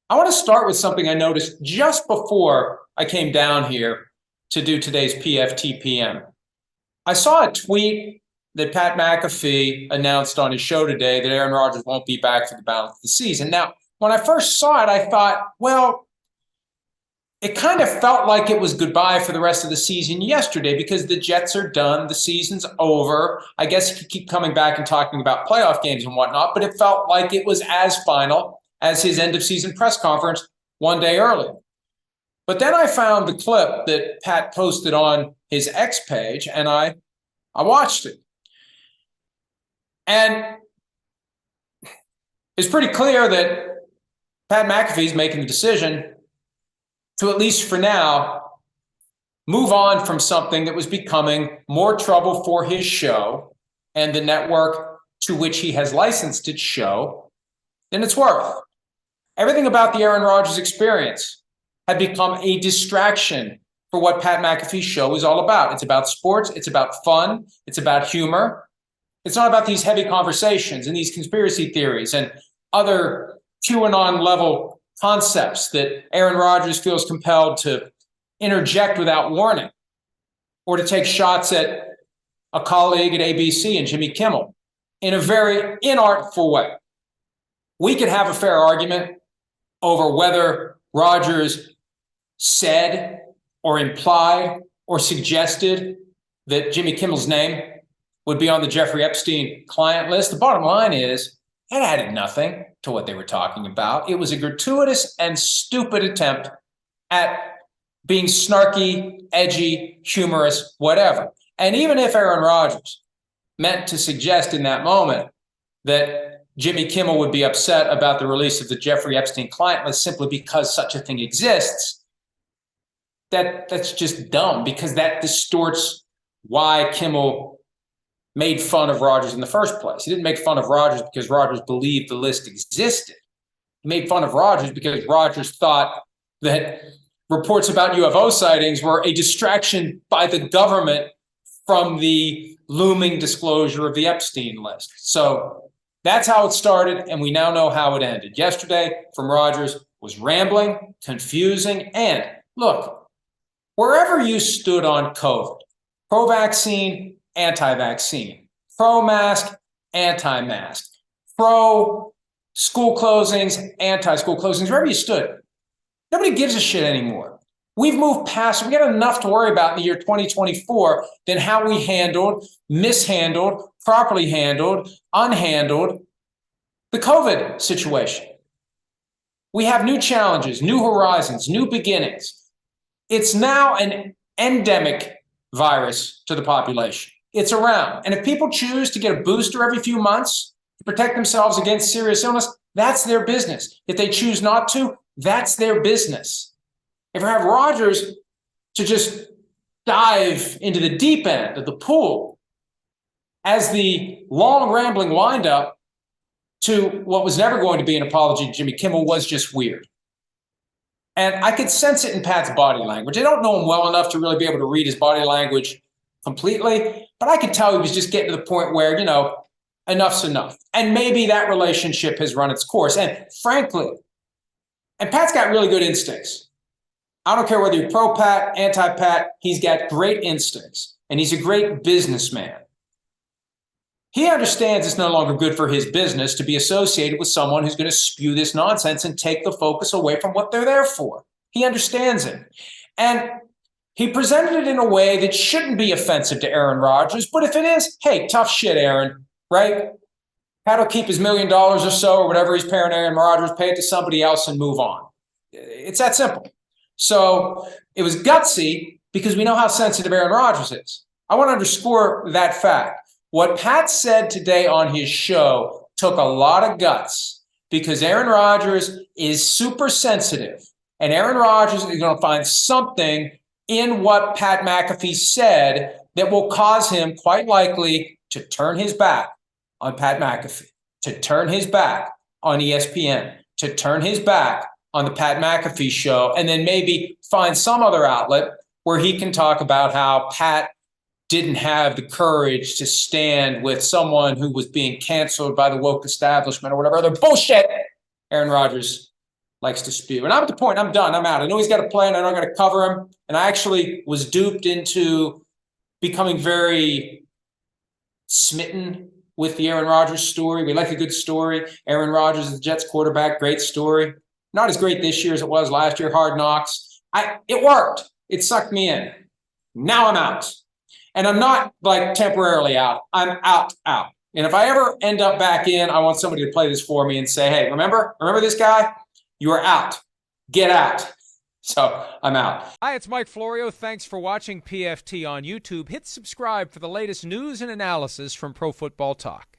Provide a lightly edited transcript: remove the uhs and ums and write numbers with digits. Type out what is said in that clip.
I want to start with something I noticed just before I came down here to do today's PFTPM. I saw a tweet that Pat McAfee announced on his show today that Aaron Rodgers won't be back for the balance of the season. Now, when I first saw it, I thought, well, it kind of felt like it was goodbye for the rest of the season yesterday because the Jets are done. The season's over. I guess you could keep coming back and talking about playoff games and whatnot, but it felt like it was as final as his end of season press conference one day earlier. But then I found the clip that Pat posted on his X page, and I watched it. And it's pretty clear that Pat McAfee is making the decision to, at least for now, move on from something that was becoming more trouble for his show and the network to which he has licensed its show than it's worth. Everything about the Aaron Rodgers experience had become a distraction for what Pat McAfee's show is all about. It's about sports. It's about fun. It's about humor. It's not about these heavy conversations and these conspiracy theories and other QAnon-level concepts that Aaron Rodgers feels compelled to interject without warning or to take shots at a colleague at ABC and Jimmy Kimmel in a very inartful way. We could have a fair argument over whether Rodgers said or implied or suggested that Jimmy Kimmel's name would be on the Jeffrey Epstein client list. The bottom line is it added nothing to what they were talking about. It was a gratuitous and stupid attempt at being snarky, edgy, humorous, whatever. And even if Aaron Rodgers meant to suggest in that moment that Jimmy Kimmel would be upset about the release of the Jeffrey Epstein client list simply because such a thing exists, that's just dumb, because that distorts why Kimmel made fun of Rodgers in the first place. He didn't make fun of Rodgers because Rodgers believed the list existed. He made fun of Rodgers because Rodgers thought that reports about UFO sightings were a distraction by the government from the looming disclosure of the Epstein list. So that's how it started, and we now know how it ended. Yesterday from Rodgers was rambling, confusing, and look, wherever you stood on COVID, pro-vaccine, anti-vaccine, pro-mask, anti-mask, pro-school closings, anti-school closings, wherever you stood, nobody gives a shit anymore. We've moved past, we got enough to worry about in the year 2024 than how we handled, mishandled, properly handled, unhandled the COVID situation. We have new challenges, new horizons, new beginnings. It's now an endemic virus to the population. It's around. And if people choose to get a booster every few months to protect themselves against serious illness, that's their business. If they choose not to, that's their business. If you have Rodgers to just dive into the deep end of the pool as the long rambling windup to what was never going to be an apology to Jimmy Kimmel was just weird. And I could sense it in Pat's body language. I don't know him well enough to really be able to read his body language completely, but I could tell he was just getting to the point where, enough's enough. And maybe that relationship has run its course. And frankly, and Pat's got really good instincts. I don't care whether you're pro-Pat, anti-Pat, he's got great instincts, and he's a great businessman. He understands it's no longer good for his business to be associated with someone who's going to spew this nonsense and take the focus away from what they're there for. He understands it. And he presented it in a way that shouldn't be offensive to Aaron Rodgers. But if it is, hey, tough shit, Aaron, right? Pat will keep his $1 million or so or whatever he's paying Aaron Rodgers, pay it to somebody else and move on. It's that simple. So it was gutsy because we know how sensitive Aaron Rodgers is. I want to underscore that fact. What Pat said today on his show took a lot of guts because Aaron Rodgers is super sensitive, and Aaron Rodgers is going to find something in what Pat McAfee said that will cause him quite likely to turn his back on Pat McAfee, to turn his back on ESPN, to turn his back on the Pat McAfee Show, and then maybe find some other outlet where he can talk about how Pat didn't have the courage to stand with someone who was being canceled by the woke establishment or whatever other bullshit Aaron Rodgers likes to spew. And I'm at the point, I'm done. I'm out. I know he's got to play, and I know I got to cover him. And I actually was duped into becoming very smitten with the Aaron Rodgers story. We like a good story. Aaron Rodgers is the Jets quarterback. Great story. Not as great this year as it was last year. Hard knocks. It worked. It sucked me in. Now I'm out. And I'm not like temporarily out. I'm out. And if I ever end up back in, I want somebody to play this for me and say, hey, remember this guy? You are out. Get out. So I'm out. Hi, it's Mike Florio. Thanks for watching PFT on YouTube. Hit subscribe for the latest news and analysis from Pro Football Talk.